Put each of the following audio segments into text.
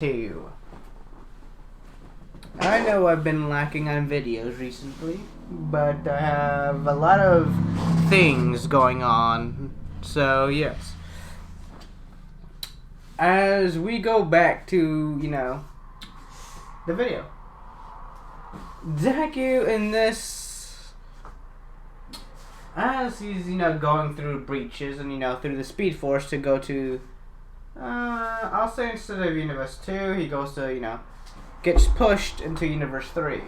2. I know I've been lacking on videos recently, but I have a lot of things going on. So, yes. As we go back to, the video. Deku in this, as he's, going through breaches and, through the Speed Force to go to, I'll say instead of Universe 2, he goes to, gets pushed into Universe 3.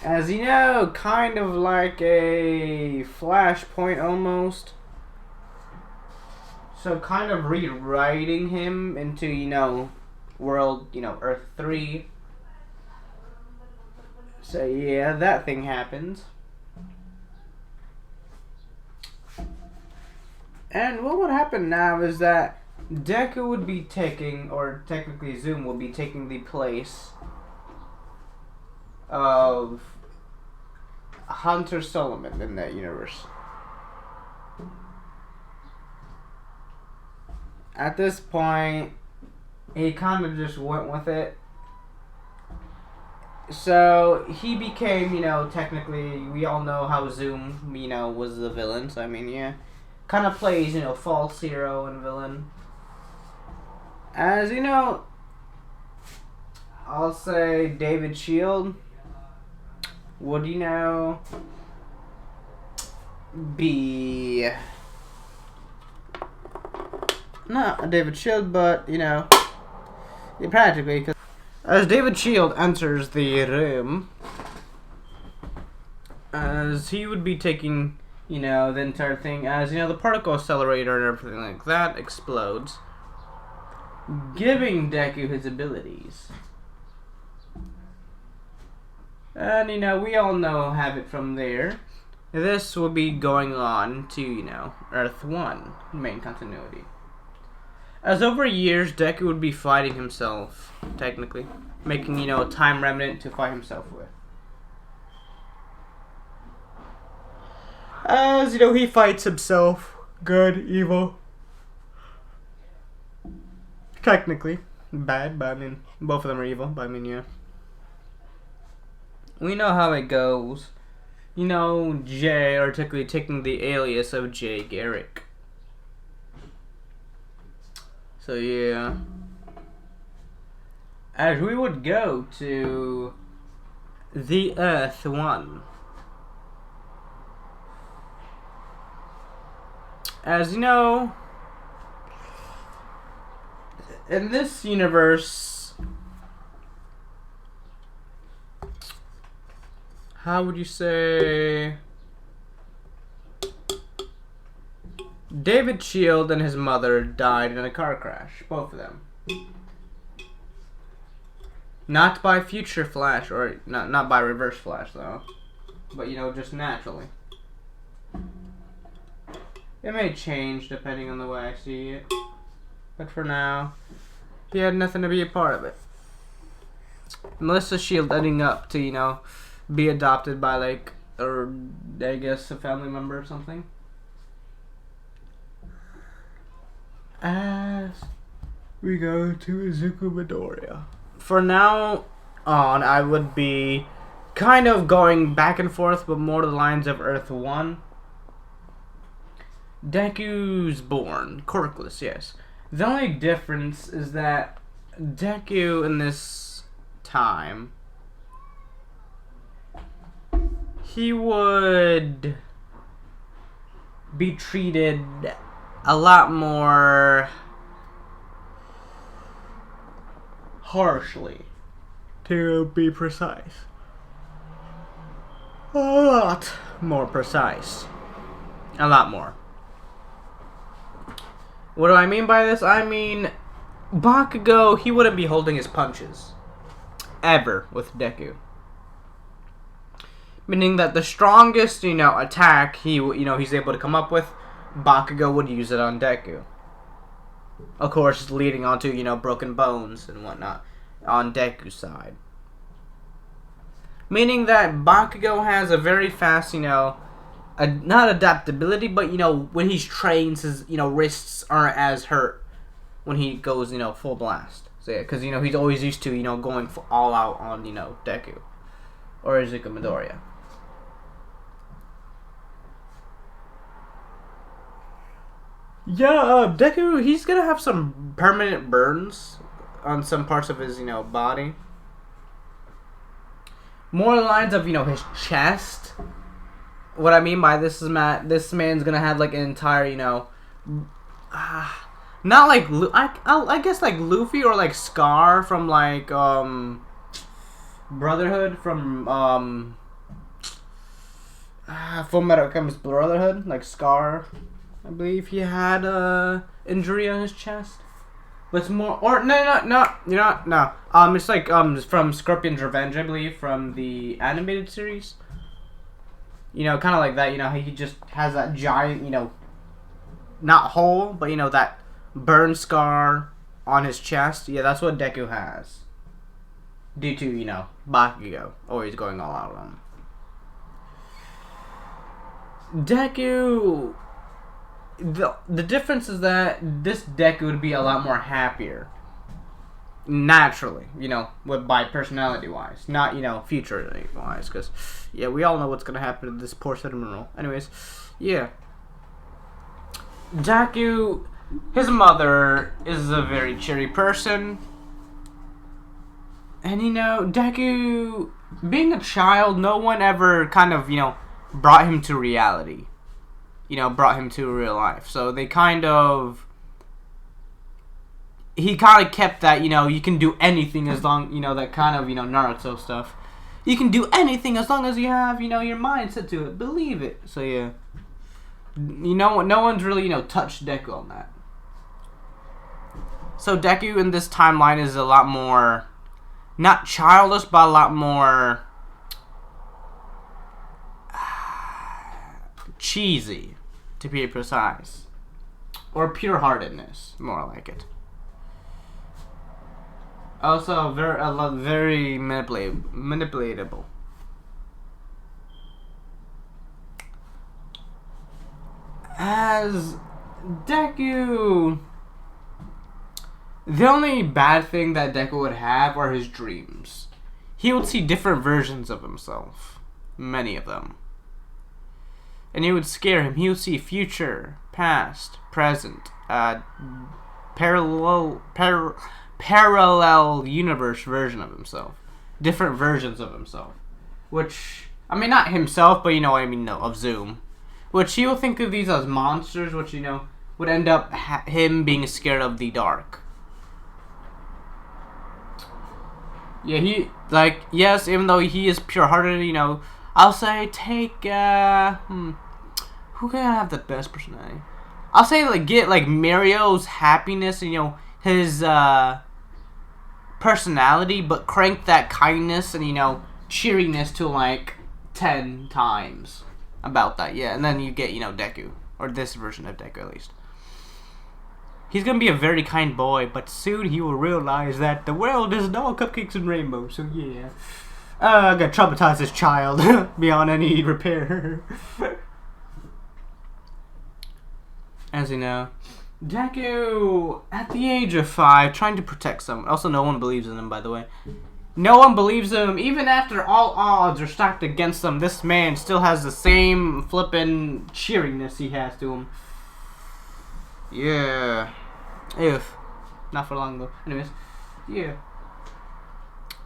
As kind of like a flashpoint almost. So kind of rewriting him into, world, Earth 3. So yeah, that thing happens. And what would happen now is that Deku would be taking, or technically Zoom will be taking the place of Hunter Solomon in that universe. At this point, he kind of just went with it. So he became, technically, we all know how Zoom, was the villain. So I mean, yeah, kind of plays, false hero and villain. As I'll say David Shield would, be not a David Shield, but, practically, because as David Shield enters the room, as he would be taking, the entire thing, as, the particle accelerator and everything like that explodes, giving Deku his abilities. And, we all have it from there. This will be going on to, Earth 1, main continuity. As over years, Deku would be fighting himself, technically. Making, a time remnant to fight himself with. As, he fights himself. Good, evil. Technically. Bad, but I mean, both of them are evil, but I mean, yeah. We know how it goes. Jay, or technically taking the alias of Jay Garrick. So, yeah. As we would go to the Earth 1. As in this universe, how would you say David Shield and his mother died in a car crash, both of them. Not by Future Flash, or not by Reverse Flash though, but just naturally. It may change depending on the way I see it, but for now, he had nothing to be a part of it. Melissa Shield ending up to, be adopted by or I guess a family member or something. As we go to Izuku Midoriya. For now on, I would be kind of going back and forth, but more to the lines of Earth 1. Deku's born. Corkless, yes. The only difference is that Deku in this time, he would be treated a lot more harshly, to be precise. A lot more precise. A lot more. What do I mean by this? I mean, Bakugo, he wouldn't be holding his punches. Ever with Deku. Meaning that the strongest, attack he's able to come up with, Bakugo would use it on Deku. Of course, leading on to, broken bones and whatnot on Deku's side. Meaning that Bakugo has a very fast, not adaptability, but when he's trained, his wrists aren't as hurt when he goes, full blast. So yeah, because he's always used to going all out on Deku or Izuku Midoriya. Yeah, Deku, he's gonna have some permanent burns on some parts of his body. More lines of his chest. What I mean by this is this man's gonna have like an entire not like I guess like Luffy or like Scar from like Brotherhood from Full Metal Alchemist Brotherhood, like Scar. I believe he had a injury on his chest. But it's more, or no. It's like from Scorpion's Revenge, I believe, from the animated series. Kind of like that. He just has that giant, not hole, but that burn scar on his chest. Yeah, that's what Deku has. Due to Bakugo always going all out on him. Deku. The difference is that this Deku would be a lot more happier. Naturally, by personality wise. Not, future wise. Because, yeah, we all know what's going to happen to this poor Cinnamon. Anyways, yeah. Deku, his mother is a very cheery person. And, Deku, being a child, no one ever kind of, brought him to reality. Brought him to real life. So they he kind of kept that, you can do anything as long, that kind of, Naruto stuff. You can do anything as long as you have, your mind set to it. Believe it. So, yeah. No one's really, touched Deku on that. So Deku in this timeline is a lot more, not childish, but a lot more cheesy, to be precise. Or pure-heartedness, more like it. Also, very manipulatable. As Deku, the only bad thing that Deku would have are his dreams. He would see different versions of himself. Many of them. And it would scare him. He would see future, past, present, parallel universe version of himself. Different versions of himself. Which, not himself, but of Zoom. Which he will think of these as monsters, which, would end up him being scared of the dark. Yeah, yes, even though he is pure-hearted, I'll say take, who can have the best personality? I'll say, get, Mario's happiness and, his, personality, but crank that kindness and, cheeriness to, 10 times about that, yeah. And then you get, Deku. Or this version of Deku, at least. He's gonna be a very kind boy, but soon he will realize that the world isn't all cupcakes and rainbows, so yeah. I'm gonna traumatize this child beyond any repair. As you know, Deku, at the age of 5, trying to protect someone. Also, no one believes in him, by the way. No one believes him. Even after all odds are stacked against him, this man still has the same flippin' cheeriness he has to him. Yeah. If. Not for long, though. Anyways. Yeah.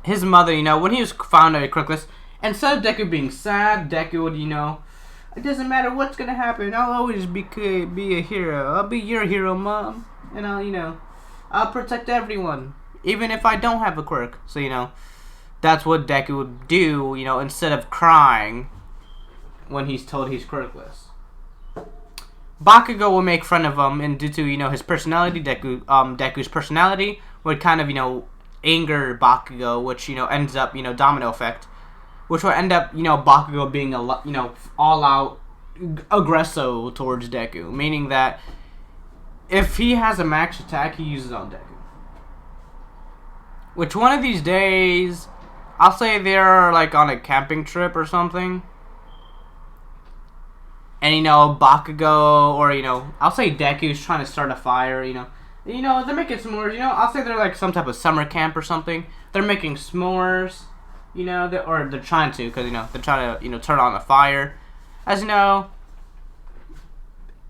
His mother, when he was found at Crookless, instead of Deku being sad, Deku would, it doesn't matter what's gonna happen, I'll always be a hero. I'll be your hero, Mom. And I'll protect everyone. Even if I don't have a quirk. So, that's what Deku would do, instead of crying when he's told he's quirkless. Bakugo will make fun of him, and due to, his personality, Deku's personality would kind of, anger Bakugo, which, ends up, domino effect. Which will end up, Bakugo being all out aggresso towards Deku. Meaning that if he has a max attack, he uses it on Deku. Which one of these days, I'll say they're on a camping trip or something. And Bakugo, or I'll say Deku's trying to start a fire, You know, they're making s'mores. You know, I'll say they're like some type of summer camp or something. They're making s'mores. You know, or they're trying to, because, you know, they're trying to, you know, turn on a fire. As you know,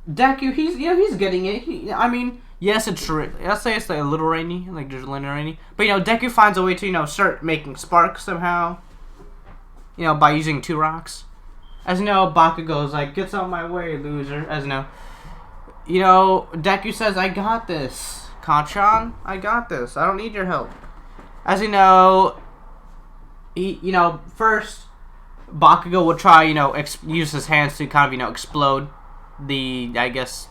Deku, he's getting it. I mean, yes, I'll say it's like a little rainy, like just a little rainy. But, you know, Deku finds a way to, you know, start making sparks somehow. You know, by using 2 rocks. As you know, Bakugo's like, "Get out of my way, loser." As you know, Deku says, "I got this, Kanchan. I got this. I don't need your help." As you know, first Bakugo will try, you know, use his hands to kind of, you know, explode the, I guess,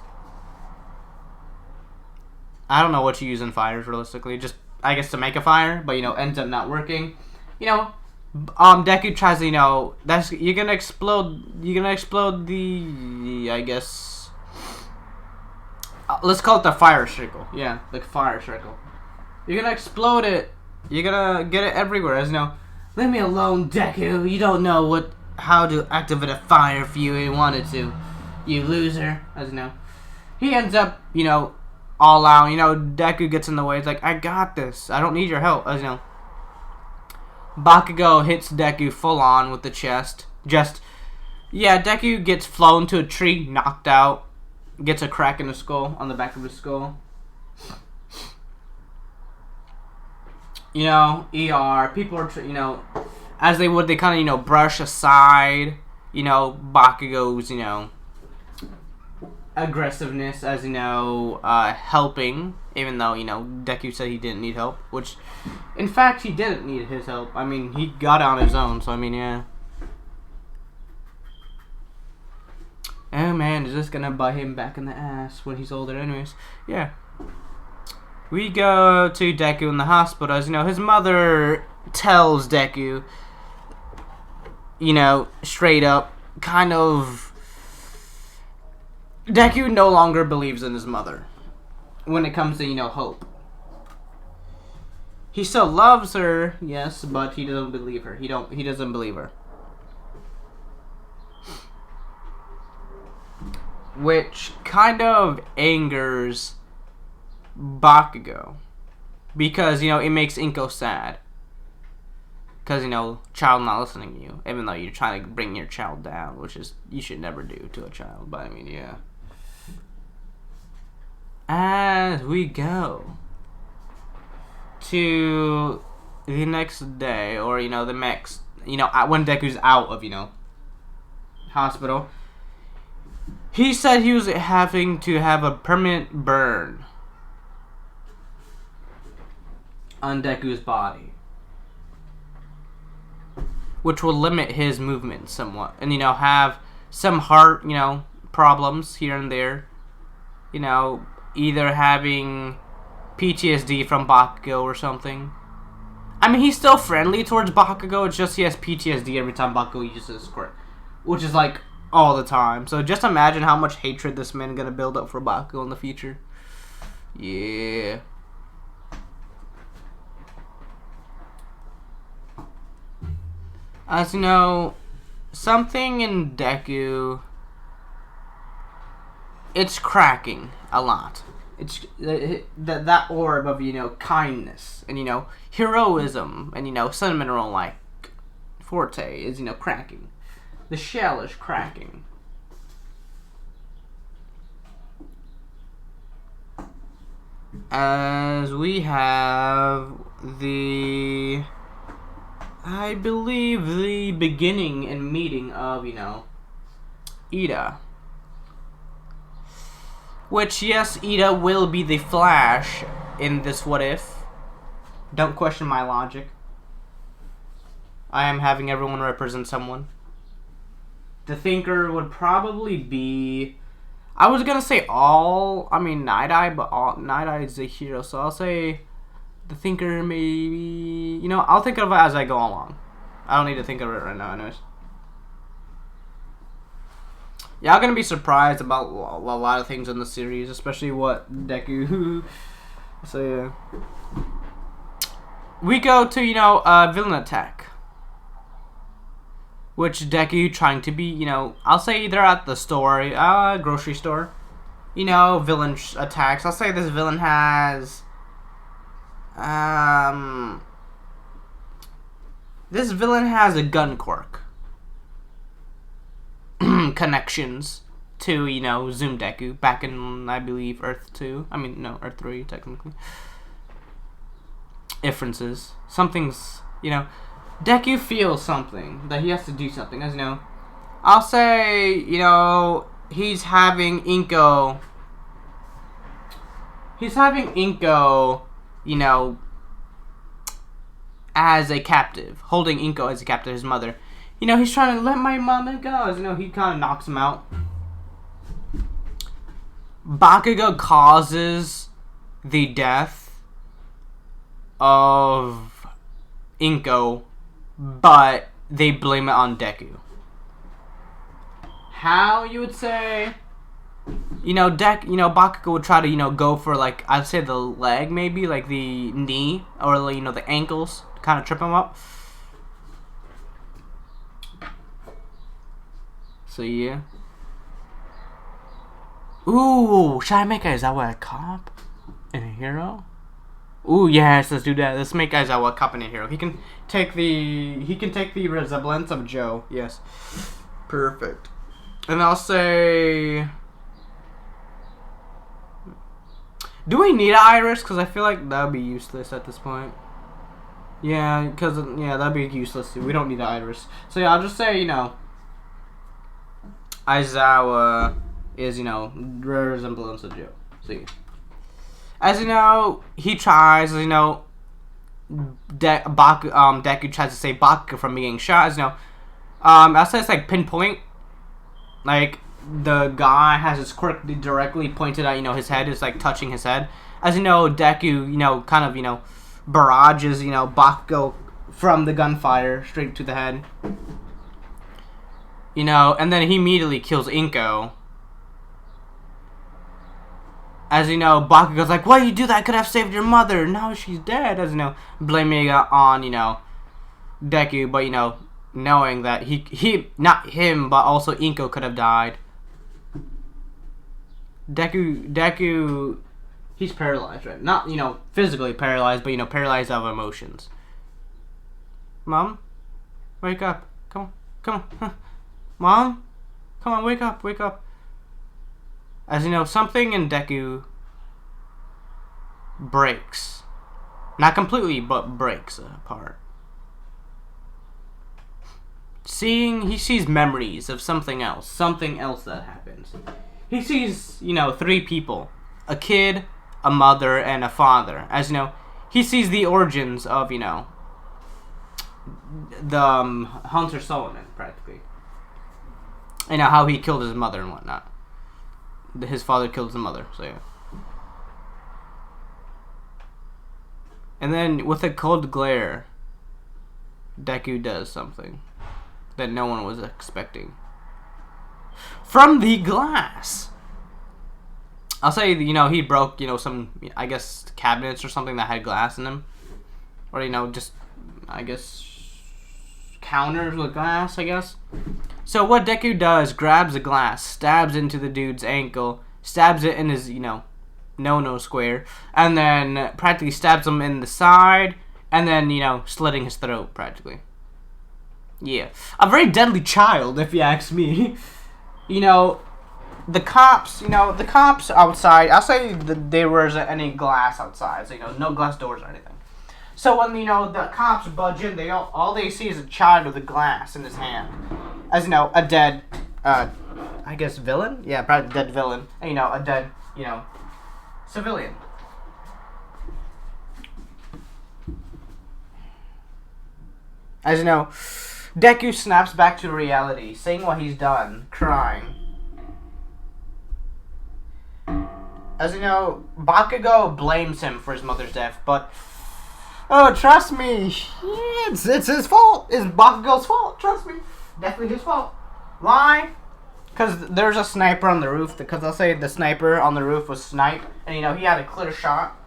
I don't know what you use in fires realistically. Just, I guess, to make a fire, but, you know, ends up not working. You know, Deku tries to, you know, you're gonna explode the, I guess, let's call it the fire circle. Yeah, the fire circle. You're gonna explode it. You're gonna get it everywhere. As you know, "Leave me alone, Deku. You don't know how to activate a fire if you wanted to, you loser." As you know, he ends up, you know, all out. You know, Deku gets in the way. It's like, "I got this. I don't need your help." As you know, Bakugo hits Deku full on with the chest. Deku gets flown to a tree, knocked out, gets a crack in the skull, on the back of his skull. You know, people are, you know, as they would, they kind of, you know, brush aside, you know, Bakugo's, you know, aggressiveness, as you know, helping, even though, you know, Deku said he didn't need help, which, in fact, he didn't need his help. I mean, he got it on his own, so I mean, yeah. Oh man, is this gonna bite him back in the ass when he's older? Anyways, yeah. We go to Deku in the hospital. As you know, his mother tells Deku, you know, straight up, kind of, Deku no longer believes in his mother when it comes to, you know, hope. He still loves her, yes, but he doesn't believe her. He doesn't believe her. Which kind of angers Bakugo, because, you know, it makes Inko sad. Because, you know, child not listening to you, even though you're trying to bring your child down, which is, you should never do to a child, but I mean, yeah. As we go to the next day, or, you know, the next, you know, when Deku's out of, you know, hospital, he said he was having to have a permanent burn on Deku's body, which will limit his movement somewhat, and, you know, have some heart, you know, problems here and there, you know, either having PTSD from Bakugo or something. I mean, he's still friendly towards Bakugo, it's just he has PTSD every time Bakugo uses his squirt, which is like all the time. So just imagine how much hatred this man gonna build up for Bakugo in the future. Yeah. As you know, something in Deku, it's cracking a lot. It's that orb of, you know, kindness and, you know, heroism and, you know, sun mineral like forte is, you know, cracking. The shell is cracking. As we have the, I believe, the beginning and meeting of, you know, Ida. Which, yes, Ida will be the Flash in this What If. Don't question my logic. I am having everyone represent someone. The Thinker would probably be, I was gonna say Night Eye, but Night Eye is a hero, so I'll say the Thinker maybe, you know, I'll think of it as I go along. I don't need to think of it right now anyways. Y'all gonna be surprised about a lot of things in the series, especially what Deku. So yeah. We go to, you know, villain attack. Which Deku trying to be, you know, I'll say they're at the store, grocery store. you know, villain attacks. I'll say this villain has, this villain has a gun quirk. Connections to, you know, Zoom Deku back in, I believe, Earth 2. I mean, no, Earth 3, technically. Differences. Something's, you know, Deku feels something, that he has to do something, as you know. I'll say, you know, he's having Inko, you know, as a captive, holding Inko as a captive, his mother. You know, he's trying to let my mama go. As you know, he kind of knocks him out. Bakugo causes the death of Inko, but they blame it on Deku. How, you would say? You know, Bakugo would try to, you know, go for, like, I'd say the leg, maybe, like the knee, or, you know, the ankles, kind of trip him up. So, yeah. Ooh, should I make Aizawa a cop and a hero? Ooh, yes, let's do that. Let's make Aizawa a cop and a hero. He can take the resemblance of Joe. Yes. Perfect. And I'll say, do we need an iris? Because I feel like that would be useless at this point. Yeah, because, yeah, that would be useless. We don't need an iris. So, yeah, I'll just say, you know, Aizawa is, you know, resemblance of Joe. See, as you know, he tries. As you know, Deku tries to save Bakugo from being shot. As you know, I'll say it's like pinpoint. Like the guy has his quirk directly pointed at, you know, his head is like touching his head. As you know, Deku, you know, kind of, you know, barrages, you know, Bakugo from the gunfire straight to the head. You know, and then he immediately kills Inko. As you know, Bakugo's like, why you do that? I could have saved your mother. Now she's dead. As you know, blaming it on, you know, Deku. But, you know, knowing that he not him, but also Inko could have died. Deku, he's paralyzed, right? Not, you know, physically paralyzed, but, you know, paralyzed of emotions. Mom? Wake up. Come on. Mom? Come on, wake up. As you know, something in Deku breaks. Not completely, but breaks apart. He sees memories of something else that happens. He sees, you know, 3 people. A kid, a mother, and a father. As you know, he sees the origins of, you know, the Hunter Solomon, practically. You know, how he killed his mother and whatnot. His father killed his mother, so yeah. And then, with a cold glare, Deku does something that no one was expecting. From the glass! I'll say, you know, he broke, you know, some, I guess, cabinets or something that had glass in them. Or, you know, just, I guess, counters with glass, I guess. So what Deku does, grabs a glass, stabs into the dude's ankle, stabs it in his, you know, no square, and then practically stabs him in the side, and then, you know, slitting his throat, practically. Yeah. A very deadly child, if you ask me. You know, the cops outside, I'll say that there wasn't any glass outside, so, you know, no glass doors or anything. So when, you know, the cops budge in, all they see is a child with a glass in his hand. As you know, a dead, I guess, villain? Yeah, probably dead villain. And, you know, a dead, you know, civilian. As you know, Deku snaps back to reality, seeing what he's done, crying. As you know, Bakugo blames him for his mother's death, but, oh, trust me, it's his fault. It's Bakugo's fault, trust me. Definitely his fault. Why? Because there's a sniper on the roof. Because I'll say the sniper on the roof was sniped. And, you know, he had a clear shot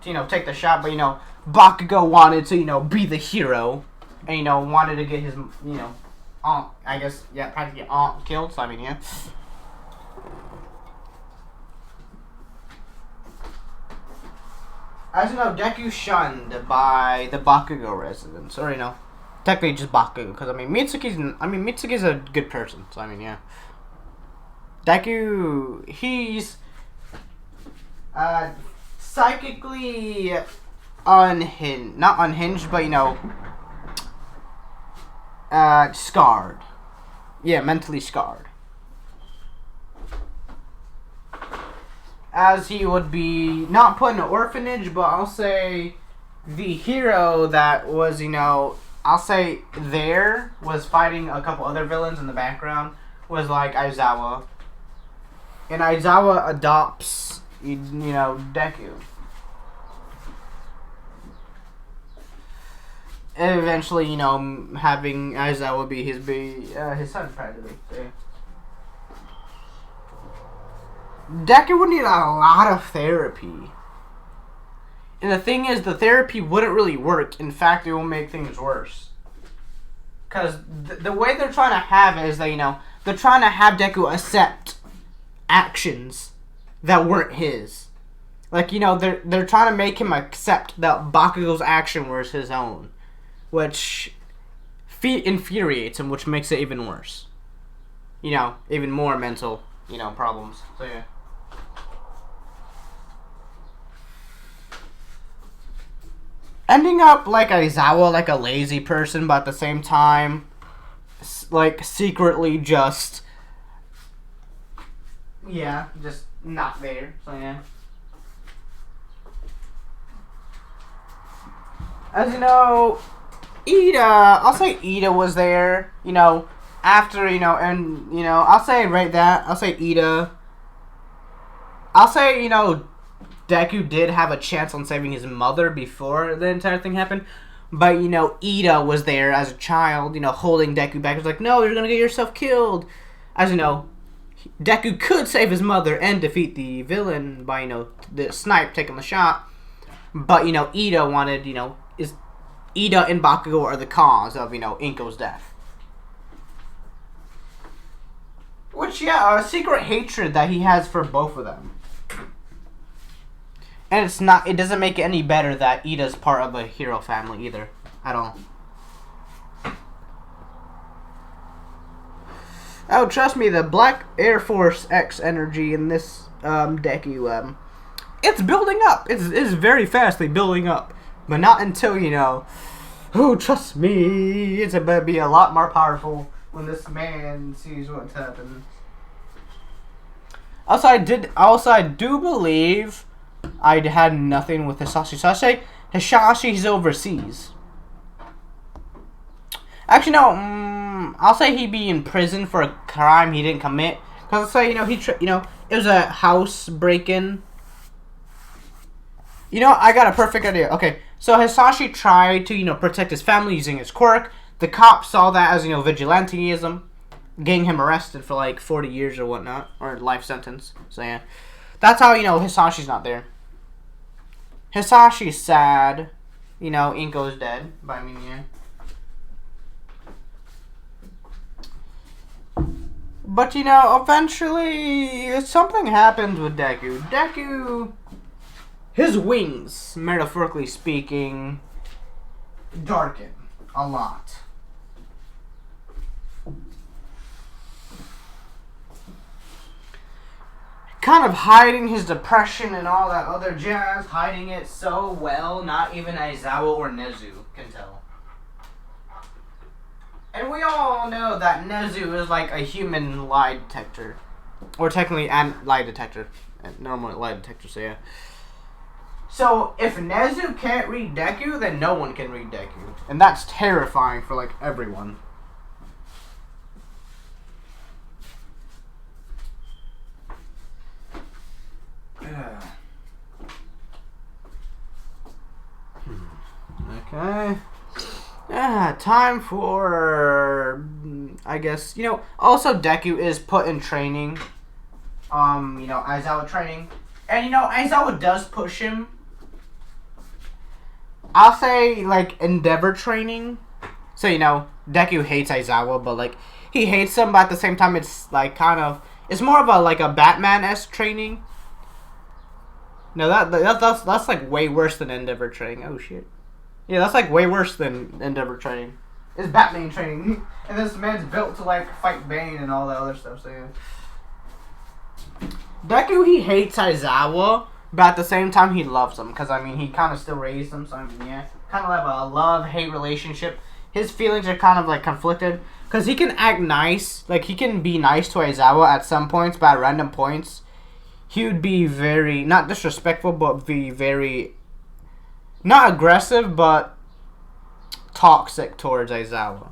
to, you know, take the shot. But, you know, Bakugo wanted to, you know, be the hero. And, you know, wanted to get his, you know, aunt, I guess, yeah, practically aunt killed. So, I mean, yeah. As you know, Deku's shunned by the Bakugo residents, or technically just Bakugo, because Mitsuki's a good person, so yeah. Deku, he's psychically unhinged, not unhinged, but scarred. Yeah, mentally scarred. As he would be not put in an orphanage, but I'll say the hero that was, I'll say there was fighting a couple other villains in the background was like Aizawa. And Aizawa adopts, Deku. And eventually, having Aizawa be his son practically. So. Deku would need a lot of therapy. And the thing is, the therapy wouldn't really work. In fact, it will make things worse. Because the way they're trying to have it is that, they're trying to have Deku accept actions that weren't his. Like, they're trying to make him accept that Bakugo's action was his own. Which infuriates him, which makes it even worse. Even more mental, problems. So, yeah. Ending up like Aizawa, like a lazy person, but at the same time, like, secretly just not there. So, yeah. As you know, I'll say Ida was there, after, and, I'll say right that, I'll say Ida. I'll say, Deku did have a chance on saving his mother before the entire thing happened. But, Ida was there as a child, holding Deku back. He was like, no, you're going to get yourself killed. As you know, Deku could save his mother and defeat the villain by, the snipe taking the shot. But, Ida wanted, Ida and Bakugo are the cause of, Inko's death. Which, a secret hatred that he has for both of them. And it doesn't make it any better that Ida's part of a hero family either. At all. Oh, trust me, the Black Air Force X energy in this Deku, it's building up. It's very fastly building up. But not until, oh, trust me, it's about to be a lot more powerful when this man sees what's happening. Also, I do believe I had nothing with Hisashi. Hisashi's overseas. Actually, no. I'll say he'd be in prison for a crime he didn't commit. Cause I'll say it was a house break-in. I got a perfect idea. Okay, so Hisashi tried to protect his family using his quirk. The cops saw that as vigilanteism, getting him arrested for like 40 years or whatnot, or life sentence. So yeah. That's how, Hisashi's not there. Hisashi's sad. Inko's dead. But yeah. But, eventually, something happens with Deku. Deku, his wings, metaphorically speaking, darken a lot. Kind of hiding his depression and all that other jazz, hiding it so well, not even Aizawa or Nezu can tell. And we all know that Nezu is like a human lie detector. Or technically a lie detector. Normal lie detector, so yeah. So, if Nezu can't read Deku, then no one can read Deku. And that's terrifying for, like, everyone. Okay. Time for, I guess, also Deku is put in training. Aizawa training. And, Aizawa does push him. I'll say, like, Endeavor training. So, Deku hates Aizawa, but, like, he hates him, but at the same time, it's, like, kind of, it's more of a, like, a Batman-esque training. No, that's like way worse than Endeavor training. Oh shit. Yeah, that's like way worse than Endeavor training. It's Batman training, and this man's built to like fight Bane and all that other stuff. So yeah. Deku, he hates Aizawa, but at the same time he loves him because I mean he kind of still raised him. So I mean yeah, kind of have a love-hate relationship. His feelings are kind of like conflicted because he can act nice, like he can be nice to Aizawa at some points, but at random points he would be very, not disrespectful, but be very, not aggressive, but toxic towards Aizawa.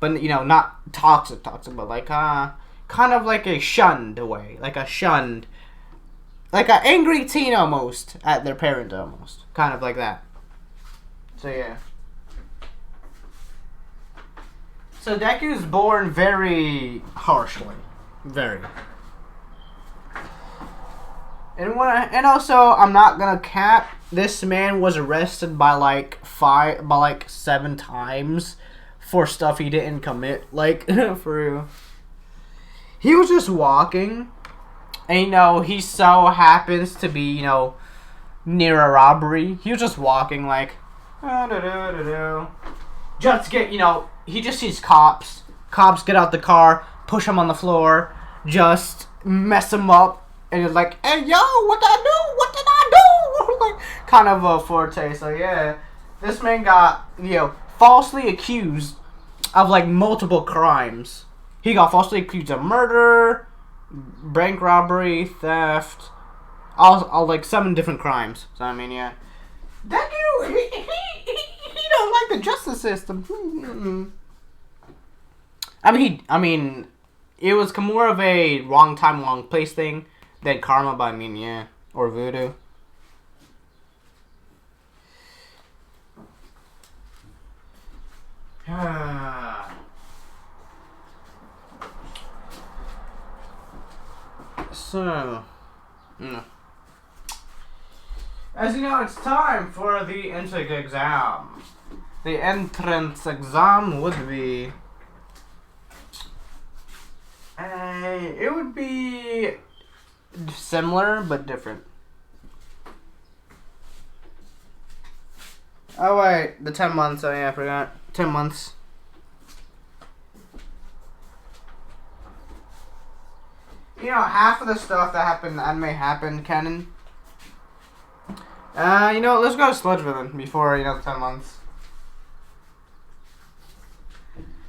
But, you know, not toxic, but like, kind of like a shunned way. Like a shunned, like an angry teen almost at their parent almost. Kind of like that. So, yeah. So, Deku's born very harshly. Very. And also, I'm not gonna cap. This man was arrested by like 7 times for stuff he didn't commit. Like for real. He was just walking, and you know he so happens to be near a robbery. He was just walking like, just get he just sees cops. Cops get out the car, push him on the floor, just mess him up. And he's like, hey, yo, what did I do? What did I do? Like, kind of a forte. So, yeah. This man got, falsely accused of, like, multiple crimes. He got falsely accused of murder, bank robbery, theft, all like, 7 different crimes. So, I mean, yeah. Deku, he don't like the justice system. I mean, it was more of a wrong time, wrong place thing. Then karma, but I mean, yeah. Or voodoo. So, as you know, it's time for the entrance exam. The entrance exam would be... it would be... similar, but different. Oh, wait. The 10 months. Oh, yeah, I forgot. 10 months. Half of the stuff that happened in the anime happened canon. Let's go to Sludge Villain before, the 10 months.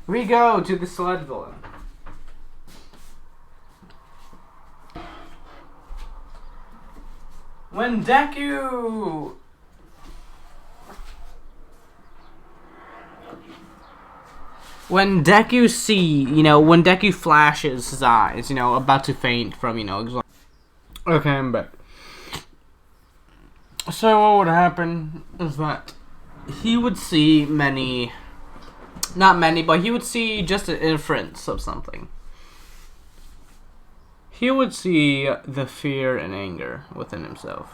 We go to the Sludge Villain. When Deku when Deku flashes his eyes, about to faint from, Okay, I'm back. So what would happen is that he would see not many, but he would see just an inference of something. He would see the fear and anger within himself.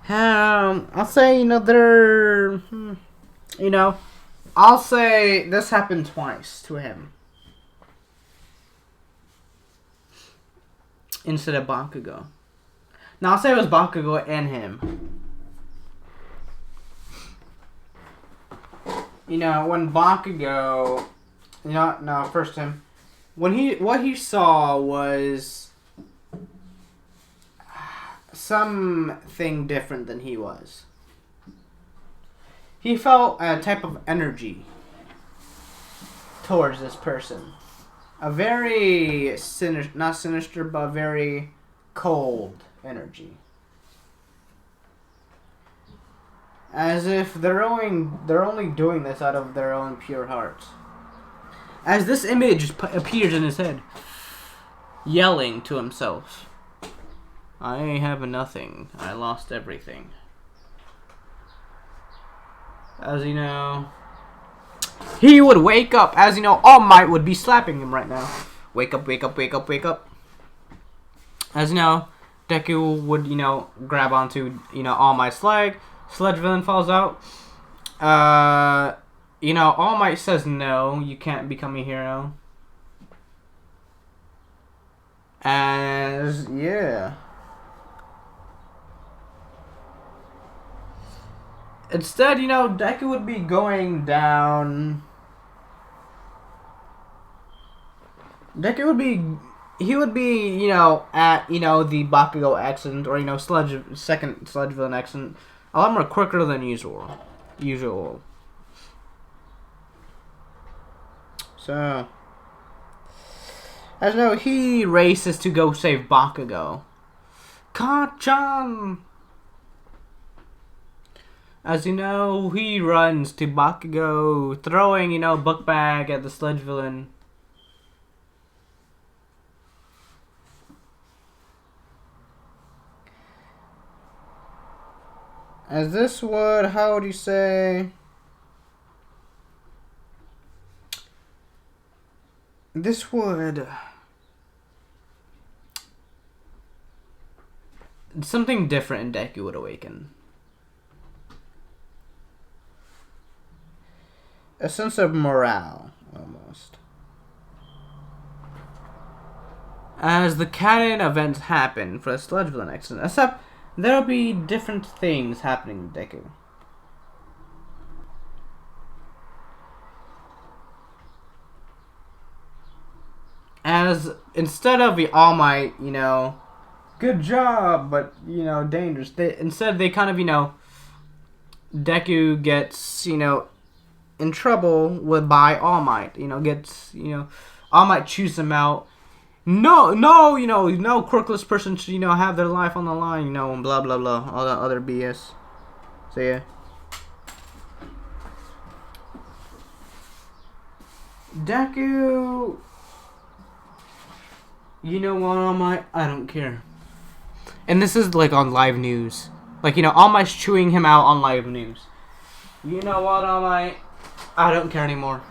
I'll say, I'll say this happened twice to him. Instead of Bakugo. Now, I'll say it was Bakugo and him. When Bakugo... no, first him. What he saw was something different than he was. He felt a type of energy towards this person. A very not sinister, but very cold energy. As if they're only doing this out of their own pure hearts. As this image appears in his head, yelling to himself, I have nothing. I lost everything. As he would wake up. As All Might would be slapping him right now. Wake up, wake up, wake up, wake up. As Deku would, grab onto, All Might's leg. Sludge Villain falls out. All Might says no, you can't become a hero. As, yeah. Instead, Deku would be going down. Deku would be. He would be, at, the Bakugo accident, or, second Sludge Villain accident, a lot more quicker than usual. So, as you know, he races to go save Bakugo. Ka-chan! As you know, he runs to Bakugo, throwing, book bag at the Sludge Villain. As this would, how would you say? This would. Something different in Deku would awaken. A sense of morale, almost. As the canon events happen for the Sludge Villain accident, except there'll be different things happening to Deku. As instead of the All Might, good job, but, dangerous. Instead, they kind of, Deku gets, in trouble by All Might. Gets, All Might chews him out. No, no quirkless person should, have their life on the line, and blah, blah, blah. All that other BS. So, yeah. Deku... You know what, All Might? I don't care. And this is, on live news. All Might's chewing him out on live news. You know what, All Might? I don't care anymore.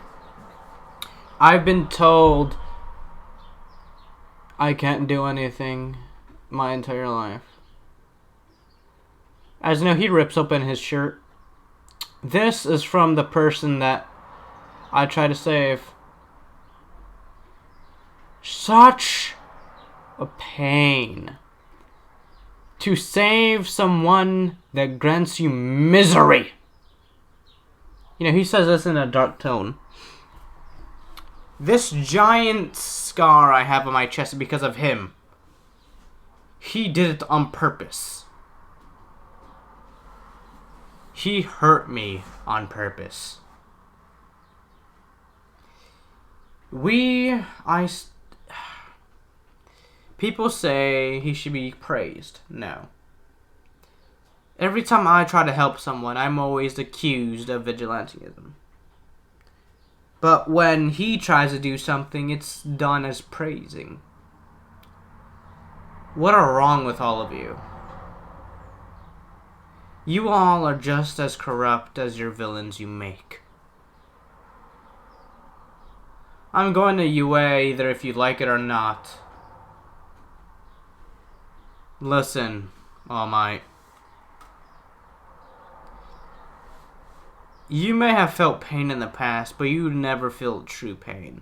I've been told I can't do anything my entire life. As you know, he rips open his shirt. This is from the person that I try to save. Such a pain to save someone that grants you misery. He says this in a dark tone. This giant scar I have on my chest is because of him. He did it on purpose. He hurt me on purpose. People say he should be praised. No. Every time I try to help someone, I'm always accused of vigilantism. But when he tries to do something, it's done as praising. What are wrong with all of you? You all are just as corrupt as your villains you make. I'm going to UA either if you like it or not. Listen, All Might. You may have felt pain in the past, but you never felt true pain.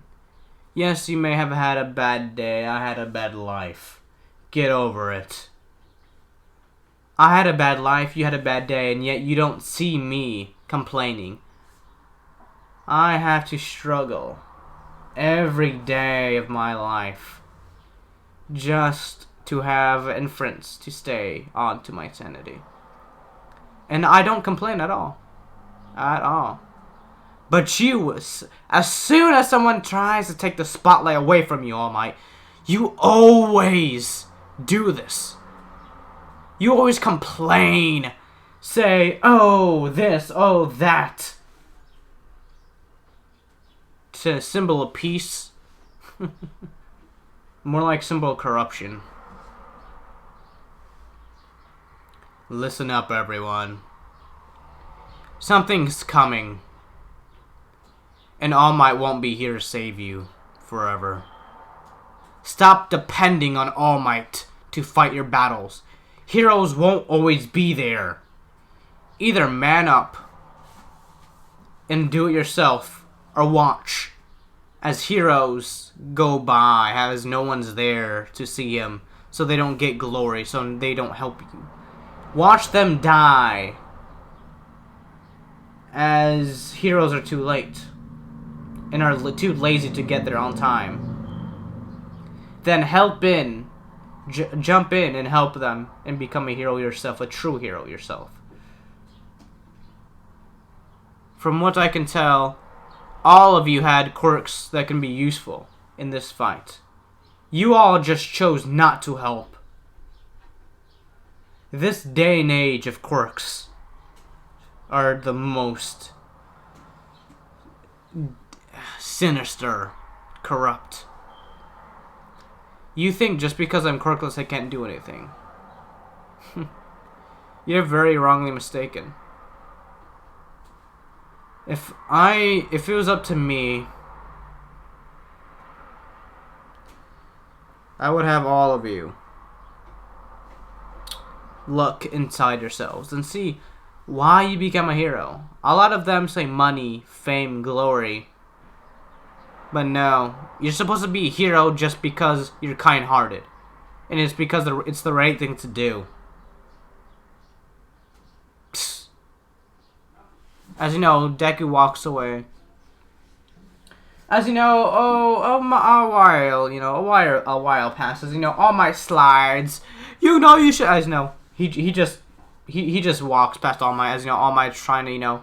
Yes, you may have had a bad day. I had a bad life. Get over it. I had a bad life, you had a bad day, and yet you don't see me complaining. I have to struggle every day of my life just to have inference to stay on to my sanity. And I don't complain at all. At all. But you, as soon as someone tries to take the spotlight away from you, All Might, you always do this. You always complain. Say, oh, this, oh, that. It's a symbol of peace. More like symbol of corruption. Listen up, everyone. Something's coming. And All Might won't be here to save you forever. Stop depending on All Might to fight your battles. Heroes won't always be there. Either man up and do it yourself, or watch as heroes go by, as no one's there to see him, so they don't get glory, so they don't help you. Watch them die. as heroes are too late and are too lazy to get there on time, then jump in and help them and become a hero yourself, a true hero yourself. From what I can tell, all of you had quirks that can be useful in this fight. You all just chose not to help. This day and age of quirks are the most sinister, corrupt. You think just because I'm quirkless I can't do anything. You're very wrongly mistaken. If it was up to me, I would have all of you look inside yourselves and see why you become a hero. A lot of them say money, fame, glory. But no, you're supposed to be a hero just because you're kind-hearted. And it's because it's the right thing to do. Psst. As you know, Deku walks away. As you know, a while passes. You know, all my slides. You know, you should. As you know, he just walks past All Might. As you know, All Might's trying to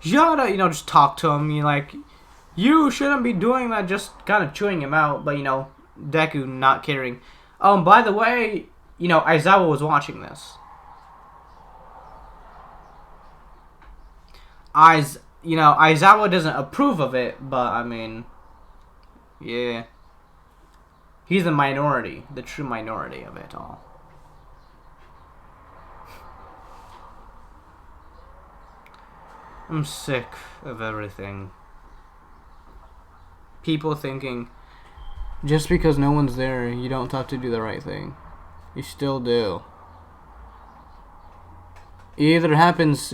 just talk to him. You shouldn't be doing that. Just kind of chewing him out. But Deku not caring. By the way, Aizawa was watching this. Aizawa doesn't approve of it, but I mean, yeah. He's the minority, the true minority of it all. I'm sick of everything. People thinking, just because no one's there, you don't have to do the right thing. You still do. It either happens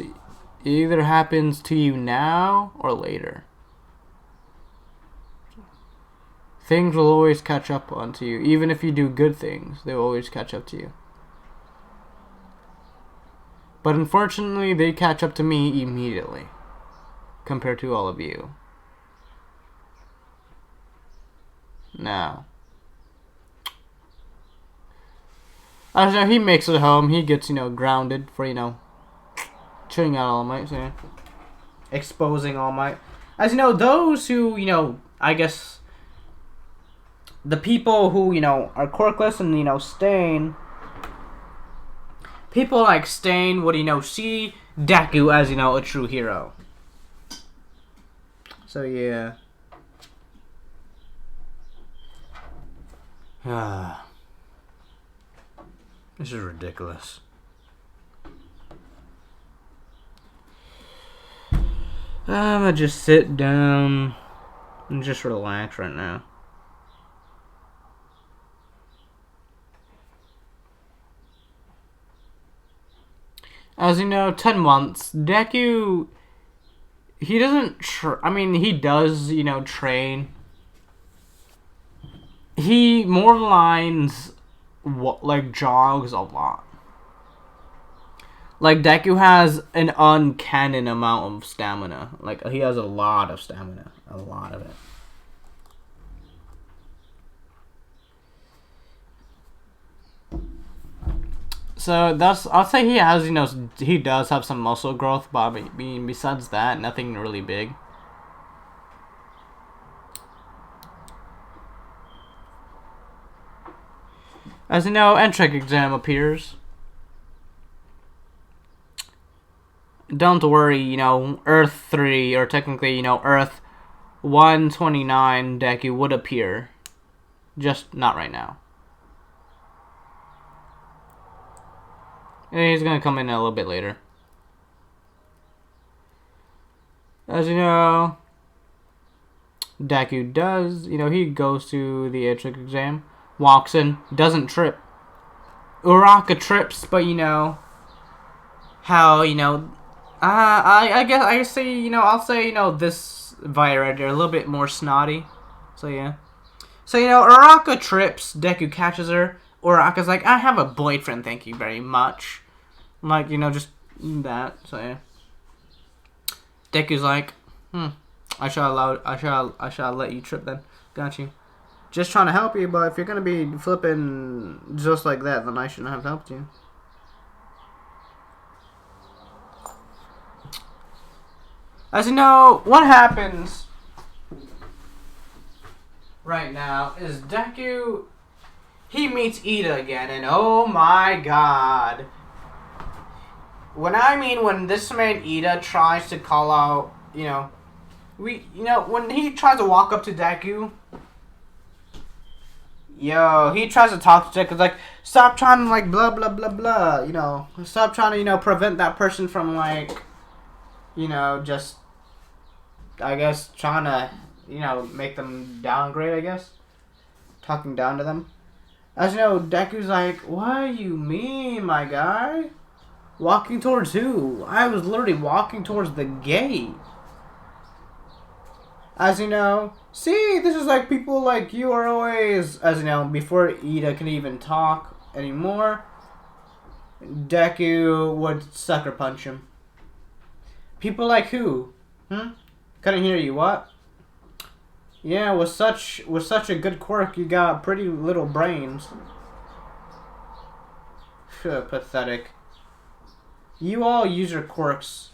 to you now or later. Things will always catch up onto you. Even if you do good things, they will always catch up to you. But unfortunately, they catch up to me immediately, compared to all of you. Now, as you know, he makes it home. He gets, grounded for, chewing out All Might, so yeah. Exposing All Might. As you know, those who, I guess, the people who, are quirkless and, Stain, people like Stain would, see Deku as, a true hero. So, yeah. This is ridiculous. I'm gonna just sit down and just relax right now. As you know, 10 months. Deku, he doesn't, he does, train. He more lines, jogs a lot. Like, Deku has an uncanny amount of stamina. Like, he has a lot of stamina. A lot of it. So, I'll say he has, he does have some muscle growth, but besides that, nothing really big. As you know, entrance exam appears. Don't worry, Earth 3, or technically, Earth 129 Deku would appear. Just not right now. And he's gonna come in a little bit later. As you know, Deku does, he goes to the entrance exam. Walks in, doesn't trip. Uraka trips, but how, I guess I say, I'll say, this Violet are a little bit more snotty. So, yeah. So, Uraka trips, Deku catches her. Uraka's like, I have a boyfriend, thank you very much. Like, just that, so, yeah. Deku's like, I shall let you trip then. Got you. Just trying to help you, but if you're gonna be flipping just like that, then I shouldn't have helped you. As you know, what happens right now is Deku, he meets Ida again, and oh my god. When this man Ida tries to call out, when he tries to walk up to Deku, he tries to talk to Deku, like, stop trying to, like, blah, blah, blah, blah, stop trying to, prevent that person from, like, just, I guess, trying to, make them downgrade, I guess, talking down to them. As you know, Deku's like, what do you mean, my guy? Walking towards who? I was literally walking towards the gate. As you know, see, this is like people like you are always, as you know, before Ida can even talk anymore, Deku would sucker punch him. People like who? Couldn't hear you, what? Yeah, with such a good quirk, you got pretty little brains. Pathetic. You all use your quirks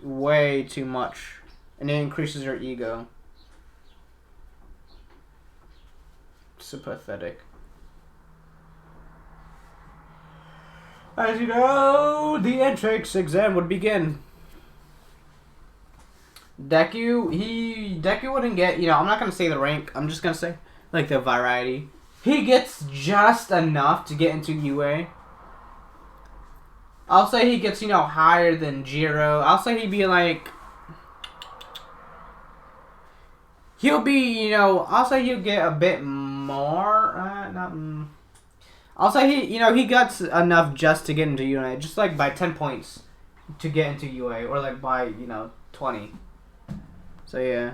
way too much, and it increases your ego. So pathetic. As you know, the entrance exam would begin. Deku wouldn't get, I'm not going to say the rank, I'm just going to say, like, the variety. He gets just enough to get into UA. I'll say he gets, higher than Jiro. I'll say he'd be, like, he'll be, I'll say he'll get a bit more, I'll say he gets enough just to get into UA, just, like, by 10 points to get into UA, or, like, by, 20. So, yeah.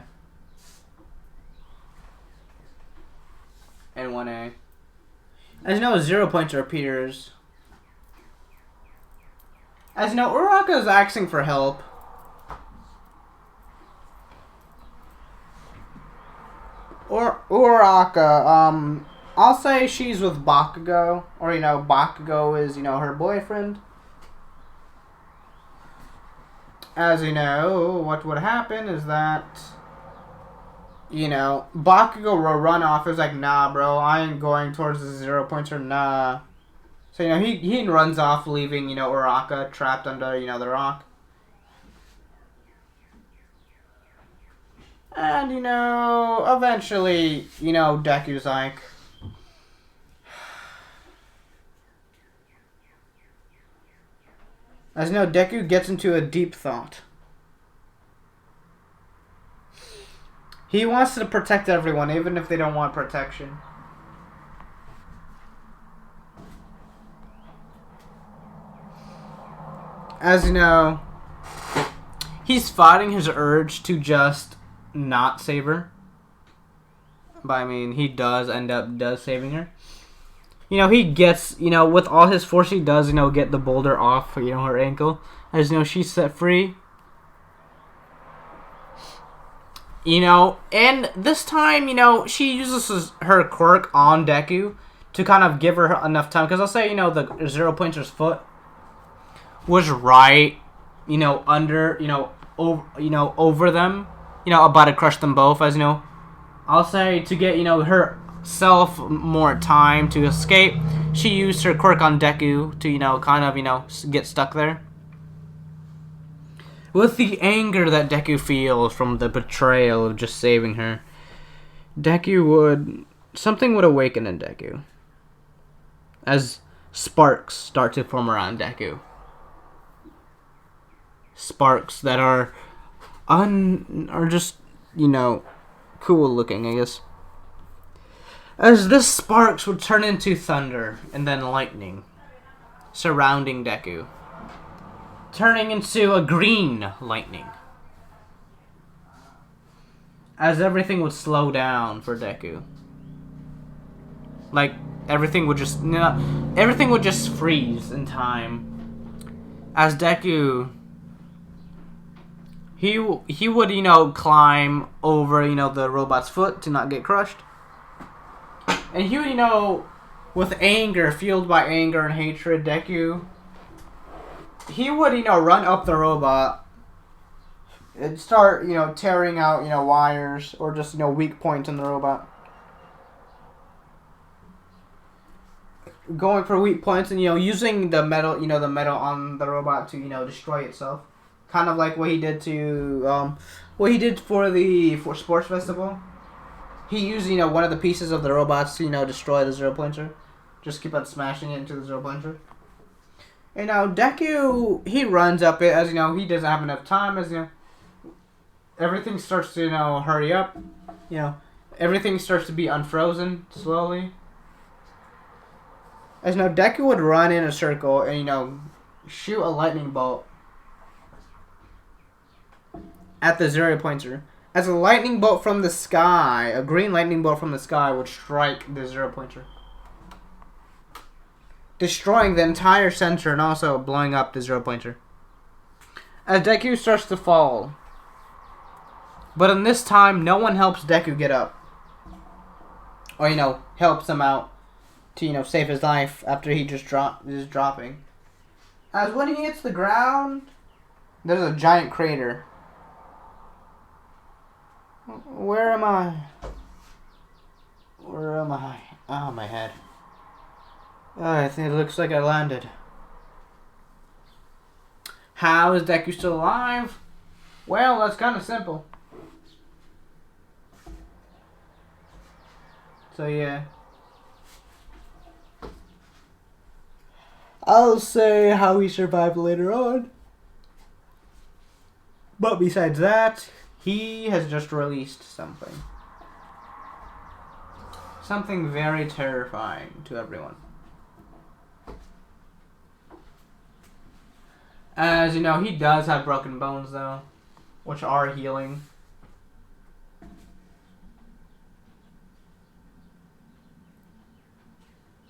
And 1A. As you know, 0 points are Peter's. As you know, Uraraka is asking for help. Uraraka, I'll say she's with Bakugo. Or, Bakugo is, her boyfriend. As you know, what would happen is that, Bakugo will run off. It's like, nah, bro, I ain't going towards the 0 points or nah. So, he runs off, leaving, Uraraka trapped under, the rock. And, eventually, Deku's like, as you know, Deku gets into a deep thought. He wants to protect everyone, even if they don't want protection. As you know, he's fighting his urge to just not save her. But, I mean, he does end up saving her. He gets, with all his force, he does, get the boulder off, her ankle. As she's set free. And this time, she uses her quirk on Deku to kind of give her enough time. Because I'll say, the 0 pointer's foot was right, under, over them, about to crush them both. As I'll say to get, herself more time to escape, she used her quirk on Deku to, kind of, get stuck there. With the anger that Deku feels from the betrayal of just saving her, something would awaken in Deku. As sparks start to form around Deku. Sparks that are just, cool looking, I guess. As this sparks would turn into thunder and then lightning surrounding Deku, turning into a green lightning. As everything would slow down for Deku. Like, everything would just freeze in time. As Deku, he would climb over the robot's foot to not get crushed, and he would with anger, fueled by anger and hatred, Deku, he would run up the robot and start tearing out wires or just weak points in the robot. Going for weak points and using the metal the metal on the robot to destroy itself, kind of like what he did for the sports festival. He used one of the pieces of the robots to destroy the Zero Pointer, just keep on smashing it into the Zero Pointer. And Deku, he runs up it as he doesn't have enough time, as everything starts to hurry up, everything starts to be unfrozen slowly. As Deku would run in a circle and shoot a lightning bolt at the Zero Pointer. As a lightning bolt from the sky, a green lightning bolt from the sky would strike the Zero Pointer, destroying the entire center and also blowing up the Zero Pointer. As Deku starts to fall, but in this time, no one helps Deku get up, or helps him out to save his life after he just is dropping. As when he hits the ground, there's a giant crater. Where am I? Where am I? Oh, my head. Oh, I think it looks like I landed. How is Deku still alive? Well, that's kind of simple. So yeah. I'll say how he survived later on. But besides that, he has just released something. Something very terrifying to everyone. As he does have broken bones though, which are healing.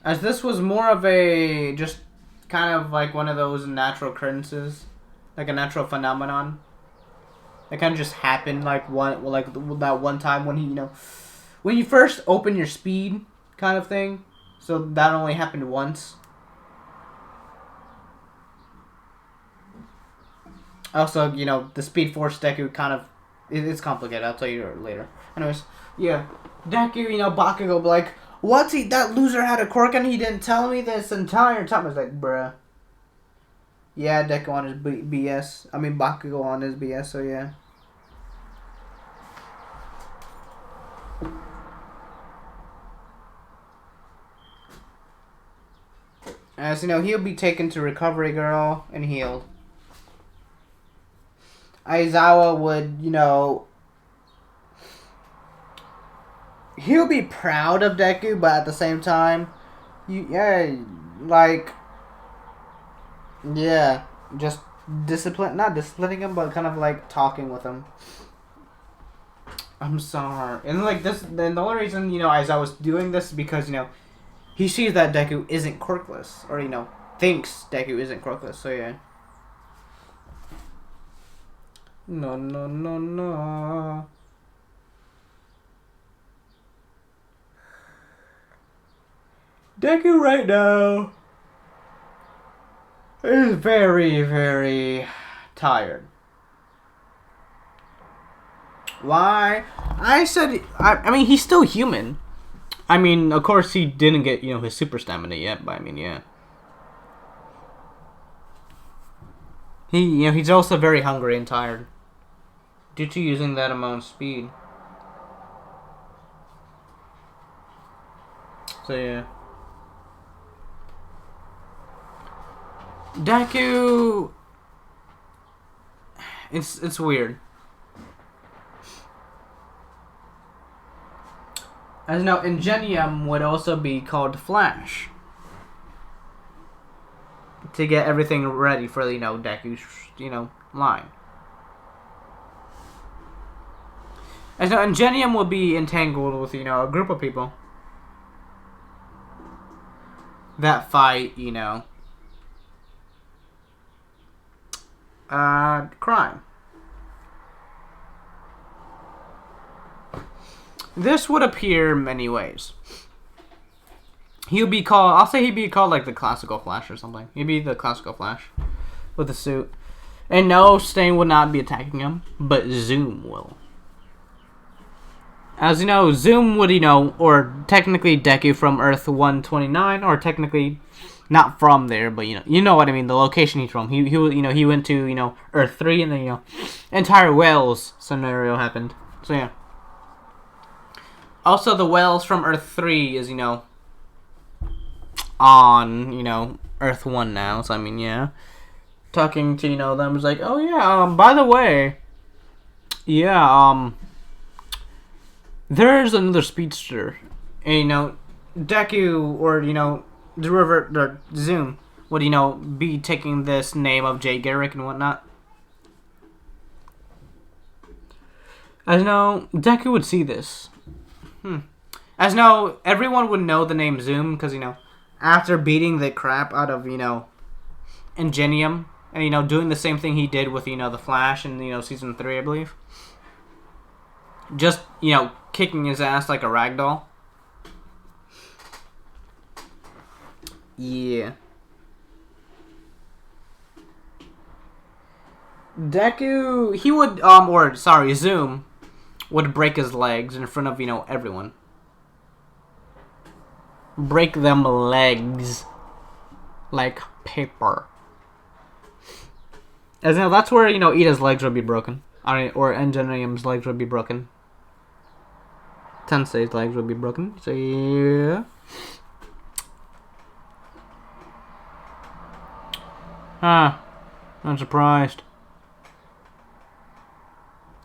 As this was more of a just kind of like one of those natural occurrences, like a natural phenomenon. It kind of just happened like that one time when he when you first open your speed kind of thing. So that only happened once. Also, the Speed Force Deku kind of it's complicated. I'll tell you later. Anyways, yeah, Deku, Bakugo be like, what's he? That loser had a quirk and he didn't tell me this entire time. I was like, bruh. Yeah, Deku on his BS. I mean, Bakugo on his BS. So yeah. As he'll be taken to Recovery Girl and healed. Aizawa would, he'll be proud of Deku, but at the same time, just not disciplining him, but kind of like talking with him. I'm sorry. And like this, then the only reason, Aizawa's doing this is because, he sees that Deku isn't quirkless, or, thinks Deku isn't quirkless, so yeah. No, no, no, no. Deku right now is very, very tired. Why? I mean, he's still human. I mean, of course, he didn't get, his super stamina yet, but I mean, yeah. He's also very hungry and tired due to using that amount of speed. So yeah. Deku, it's weird. As now, Ingenium would also be called Flash to get everything ready for Deku's line. And so Ingenium will be entangled with a group of people that fight crime. this would appear many ways. He'd be called, I'll say he'd be called like the classical Flash or something. He'd be the classical Flash with the suit. And no, Stain would not be attacking him, but Zoom will. As you know, Zoom would, or technically Deku from Earth 129, or technically not from there, but you know what I mean, the location he's from. He went to, Earth 3, and then, entire Wales scenario happened. So yeah. Also, the Wales from Earth 3 is, on, Earth 1 now, so I mean, yeah. Talking to, them was like, oh yeah, by the way, yeah, there's another speedster. And, Deku, or, the Zoom would, be taking this name of Jay Garrick and whatnot. As you know, Deku would see this. As you know, everyone would know the name Zoom, because, after beating the crap out of, Ingenium, and, doing the same thing he did with, the Flash in, Season 3, I believe. Just, kicking his ass like a ragdoll. Yeah. Deku, he would, Zoom would break his legs in front of, everyone. Break them legs like paper. As you know, that's where, Ida's legs would be broken. Or Ingenium's legs would be broken. Tensei's legs would be broken. So, yeah. I'm surprised.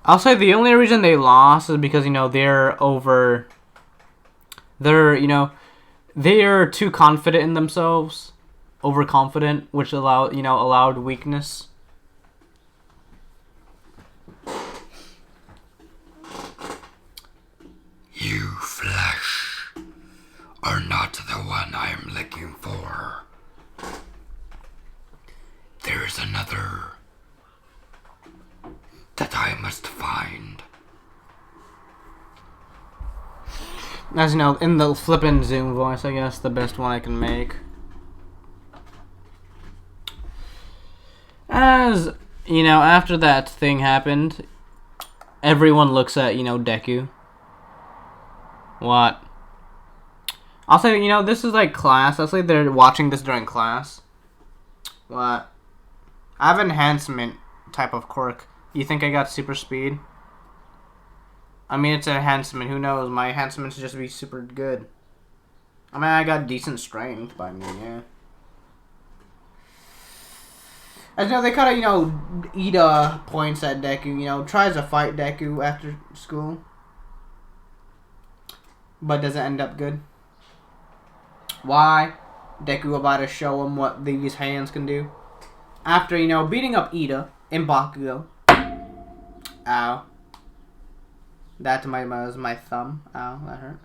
I'll say the only reason they lost is because, they're too confident in themselves. Overconfident, which allowed weakness. You, Flash, are not the one I am looking for. There is another that I must find. As you know, in the flippin' Zoom voice, I guess, the best one I can make. As, after that thing happened, everyone looks at, Deku. What? I'll say, this is like class. I'll say they're watching this during class. What? I have enhancement type of quirk. You think I got super speed? I mean, it's an enhancement. Who knows? My enhancement's just be super good. I mean, I got decent strength, but I mean, yeah. As you know, they kind of, Ida points at Deku, tries to fight Deku after school. But doesn't end up good. Why? Deku about to show him what these hands can do. After, beating up Ida in Bakugo. Ow. That was my thumb. Ow, that hurt.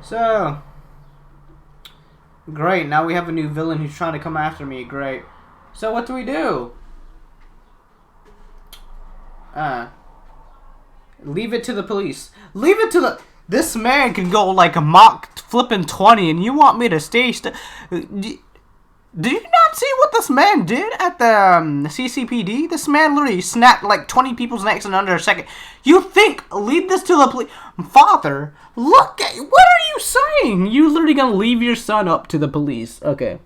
So. Great, now we have a new villain who's trying to come after me. Great. So what do we do? Leave it to the police. Leave it to the... This man can go like a Mach flipping 20 and you want me to stay... Did you not see what this man did at the CCPD? This man literally snapped like 20 people's necks in under a second. You think, leave this to the police... Father, look at... What are you saying? You literally gonna leave your son up to the police. Okay.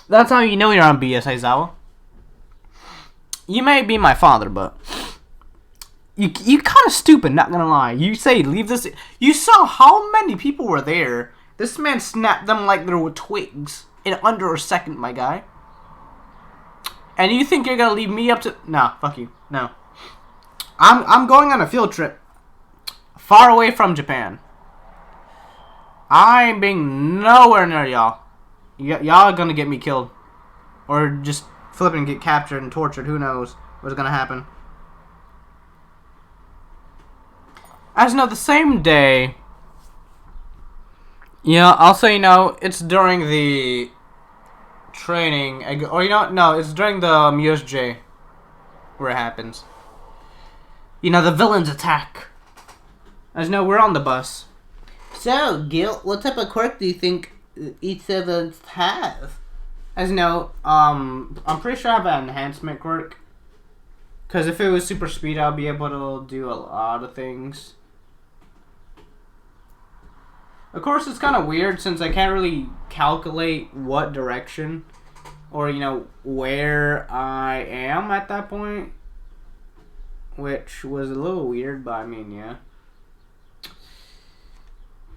That's how you know you're on BS, Aizawa. You may be my father, but... You kind of stupid, not gonna lie. You say, leave this... You saw how many people were there. This man snapped them like they were twigs. In under a second, my guy. And you think you're gonna leave me up to... Nah, fuck you. No. I'm going on a field trip. Far away from Japan. I ain't being nowhere near y'all. Y'all gonna get me killed. Or just flipping get captured and tortured. Who knows what's gonna happen. As you know, the same day... Yeah, I'll say, it's during the training, or no, it's during the USJ where it happens. You know, the villains attack. As no, we're on the bus. So, Gil, what type of quirk do you think each of us have? As no, I'm pretty sure I have an enhancement quirk. Because if it was super speed, I'll be able to do a lot of things. Of course, it's kind of weird since I can't really calculate what direction or, you know, where I am at that point. Which was a little weird, but I mean, yeah.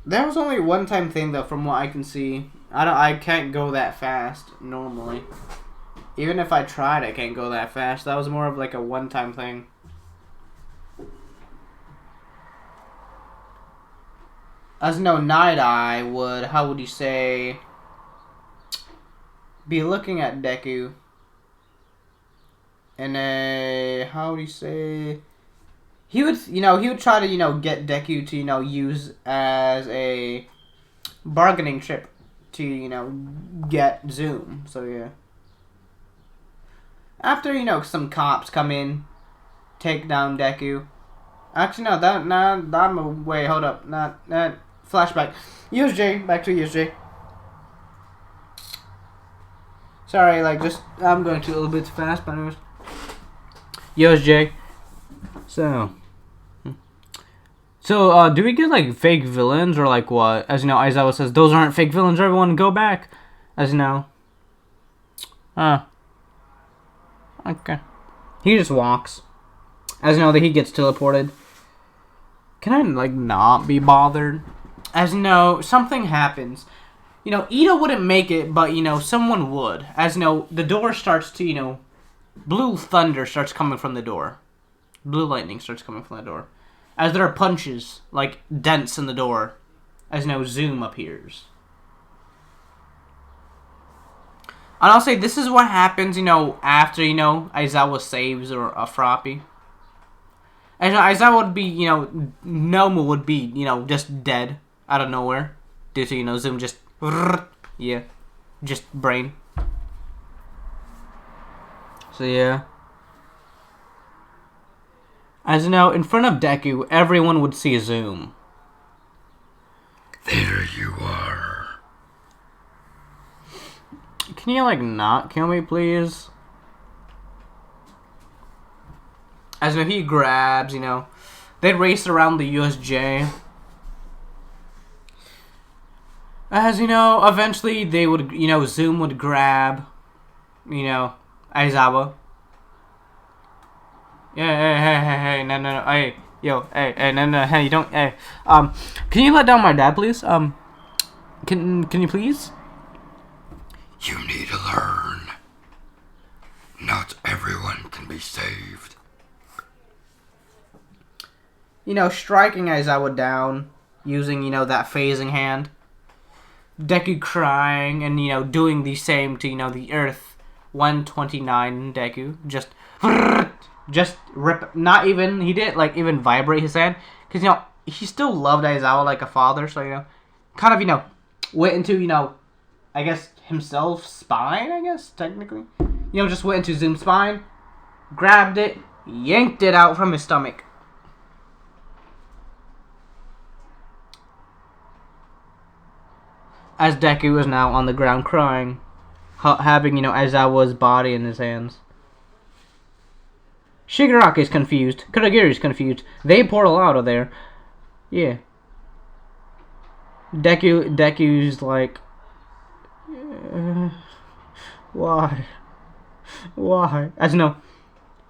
That was only a one-time thing, though, from what I can see. I can't go that fast, normally. Even if I tried, I can't go that fast. That was more of like a one-time thing. As no Night Eye would, how would you say, be looking at Deku. And how would you say, he would try to, get Deku to, use as a bargaining chip to, get Zoom. So, yeah. After, some cops come in, take down Deku. Actually, no, wait, hold up. Not, flashback. USJ, back to USJ. Sorry, I'm going too a little bit too fast, but anyways. USJ. So, do we get, fake villains, or, what? As you know, Aizawa says, those aren't fake villains, everyone go back. As you know. Okay. He just walks. As you know, that he gets teleported. Can I, not be bothered? As you know, something happens. Ida wouldn't make it, but, someone would. As you know, the door starts to, blue thunder starts coming from the door. Blue lightning starts coming from the door. As there are punches, dents in the door. As you know, Zoom appears. And I'll say this is what happens, after, Aizawa saves a Froppy. And Aizawa would be, Nomu would be, just dead out of nowhere. Due to, Zoom just, yeah, just brain. So, yeah. As you know, in front of Deku, everyone would see Zoom. There you are. Can you, not kill me, please? As if he grabs, they race around the USJ. As eventually they would, Zoom would grab, Aizawa. Yeah, hey, no, hey, yo, hey, no, hey, you don't, hey, can you let down my dad, please? Can you please? You need to learn. Not everyone can be saved. Striking Aizawa down, using, that phasing hand. Deku crying and, doing the same to, the Earth 129 Deku. Just rip, not even, he didn't, even vibrate his hand. Because, he still loved Aizawa like a father. So, kind of, went into, I guess, himself spine, I guess, technically. Just went into Zoom's spine, grabbed it, yanked it out from his stomach. As Deku is now on the ground crying, having, Aizawa's body in his hands. Shigaraki's confused. Kurogiri's confused. They portal out of there. Yeah. Deku's like... why? Why? As you know,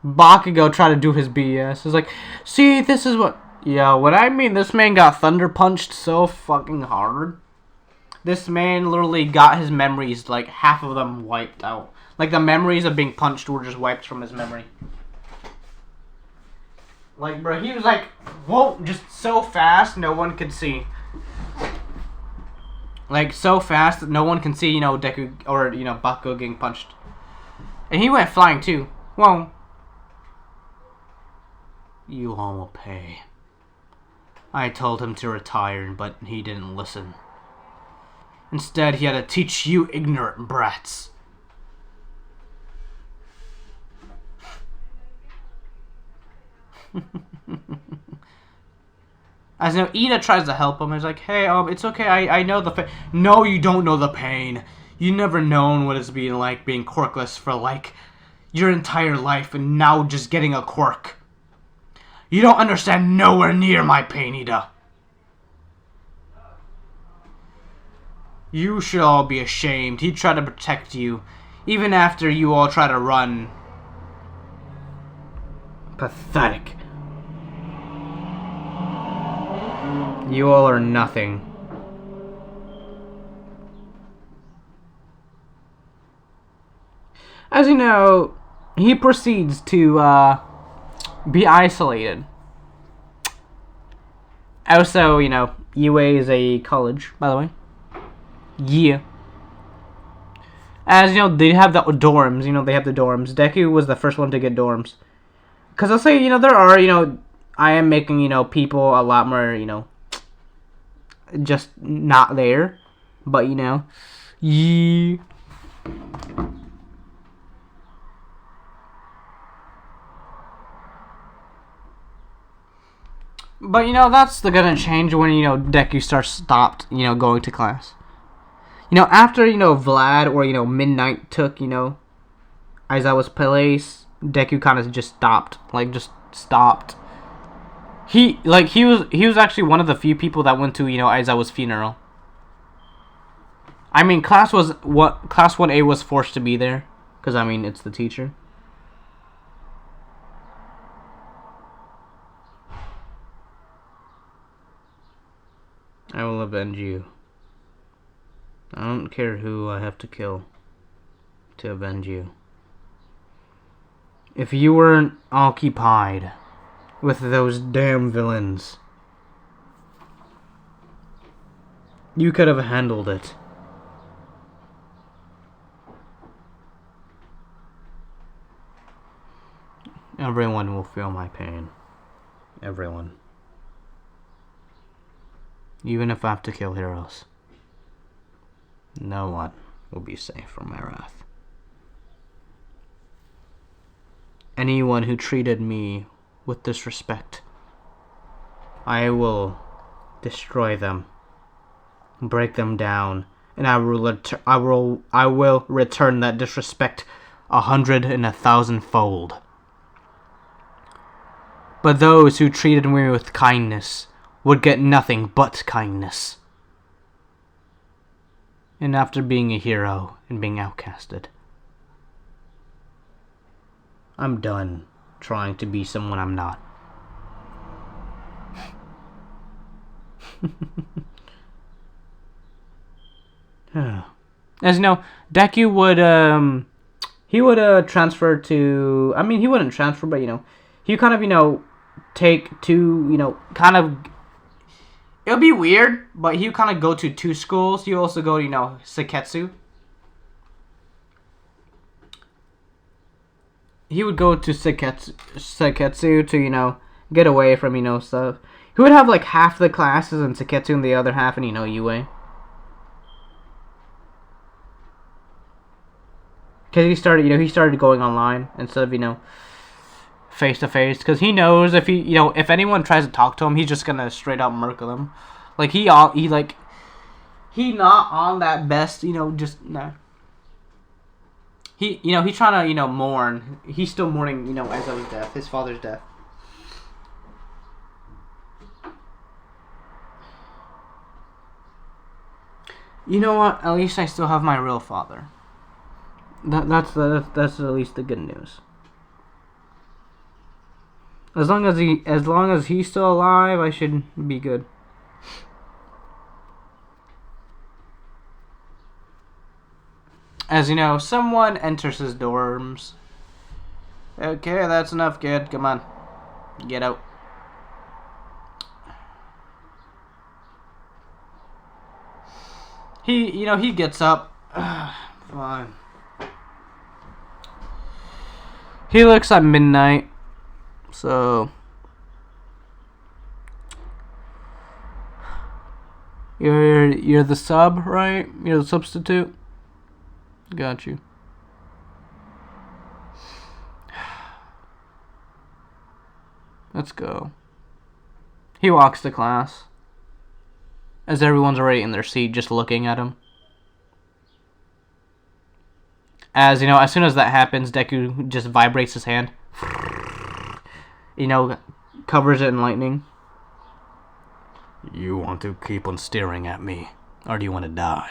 Bakugo tried to do his BS. It's like, see, this is what... Yeah, what I mean, this man got thunder punched so fucking hard. This man literally got his memories, half of them wiped out. The memories of being punched were just wiped from his memory. Bro, he was whoa, just so fast, no one could see. So fast that no one can see, Deku, or, Bakugo getting punched. And he went flying, too. Whoa. You all will pay. I told him to retire, but he didn't listen. Instead, he had to teach you ignorant brats. As you know, Ida tries to help him. He's like, hey, it's okay. I know the pain. No, you don't know the pain. You never known what it's been like being quirkless for, like, your entire life and now just getting a quirk. You don't understand nowhere near my pain, Ida. You should all be ashamed. He tried to protect you, even after you all try to run. Pathetic. You all are nothing. As you know, he proceeds to be isolated. Also, you know, UA is a college, by the way. Yeah. As you know, they have the dorms. You know, they have the dorms. Deku was the first one to get dorms. Because I'll say, you know, there are, you know, I am making, you know, people a lot more, you know, just not there. But, you know, yeah. But, you know, that's gonna change when, you know, Deku stopped, you know, going to class. You know, after, you know, Vlad or, you know, Midnight took, you know, Aizawa's place, Deku kind of just stopped. Like, just stopped. He was actually one of the few people that went to, you know, Aizawa's funeral. I mean, Class 1A was forced to be there. Because, I mean, it's the teacher. I will avenge you. I don't care who I have to kill to avenge you. If you weren't occupied with those damn villains, you could have handled it. Everyone will feel my pain. Everyone. Even if I have to kill heroes. No one will be safe from my wrath. Anyone who treated me with disrespect, I will destroy them, break them down, and I will return that disrespect 100 and 1,000-fold. But those who treated me with kindness would get nothing but kindness. And after being a hero and being outcasted, I'm done trying to be someone I'm not. As you know, Deku would he would transfer to, I mean, he wouldn't transfer, but you know, he kind of, you know, take two, you know, kind of, it'll be weird, but he would kind of go to two schools. He also go to, you know, Seketsu. He would go to Seketsu to, you know, get away from, you know, stuff. He would have, like, half the classes in Seketsu and the other half in, you know, UA. Because he started going online instead of, you know, face to face, because he knows if if anyone tries to talk to him, he's just gonna straight up murder them. Like he not on that best, you know, just nah. He's trying to, you know, mourn. He's still mourning, you know, Aizawa's death, his father's death. You know what? At least I still have my real father. That's at least the good news. As long as he's still alive, I should be good. As you know, someone enters his dorms. Okay, that's enough, kid. Come on. Get out. He gets up. Fine. He looks at Midnight. So you're the sub, right? You're the substitute. Got you. Let's go. He walks to class. As everyone's already in their seat just looking at him. As, you know, as soon as that happens, Deku just vibrates his hand. You know, covers it in lightning. You want to keep on staring at me, or do you want to die?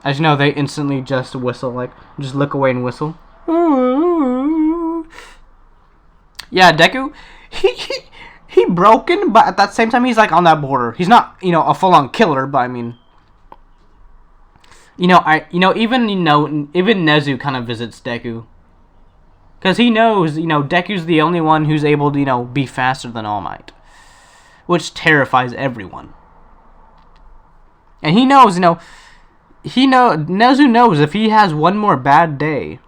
As you know, they instantly just whistle, like, just look away and whistle. Yeah, Deku, he broken, but at that same time, he's like on that border. He's not, you know, a full-on killer, but I mean, even Nezu kind of visits Deku, because he knows, you know, Deku's the only one who's able to, you know, be faster than All Might, which terrifies everyone. And he knows, you know, Nezu knows if he has one more bad day,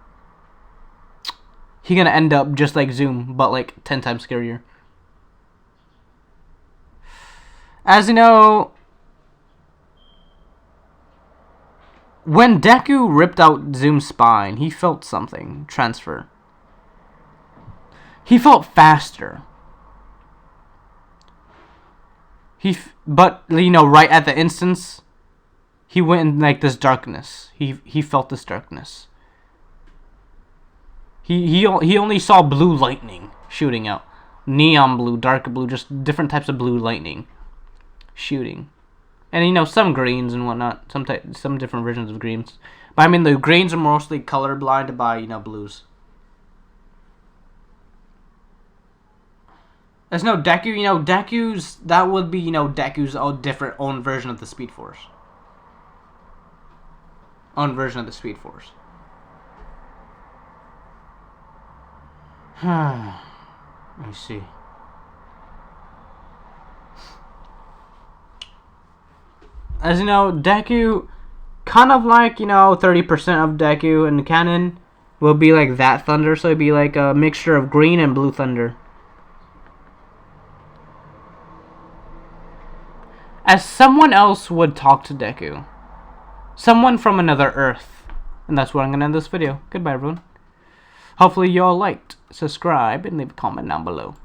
he's gonna end up just like Zoom, but like 10 times scarier. As you know, when Deku ripped out Zoom's spine, he felt something transfer. He felt faster. But you know, right at the instance, he went in like this darkness. He felt this darkness. He only saw blue lightning shooting out, neon blue, dark blue, just different types of blue lightning shooting, and you know, some greens and whatnot, some different versions of greens. But I mean, the greens are mostly colorblind by, you know, blues. There's no Deku, you know, that would be, you know, Deku's own version of the Speed Force. Own version of the Speed Force. Let me see. As you know, Deku, kind of like, you know, 30% of Deku in the canon will be like that thunder, so it'd be like a mixture of green and blue thunder. As someone else would talk to Deku. Someone from another Earth. And that's where I'm going to end this video. Goodbye, everyone. Hopefully you all liked. Subscribe and leave a comment down below.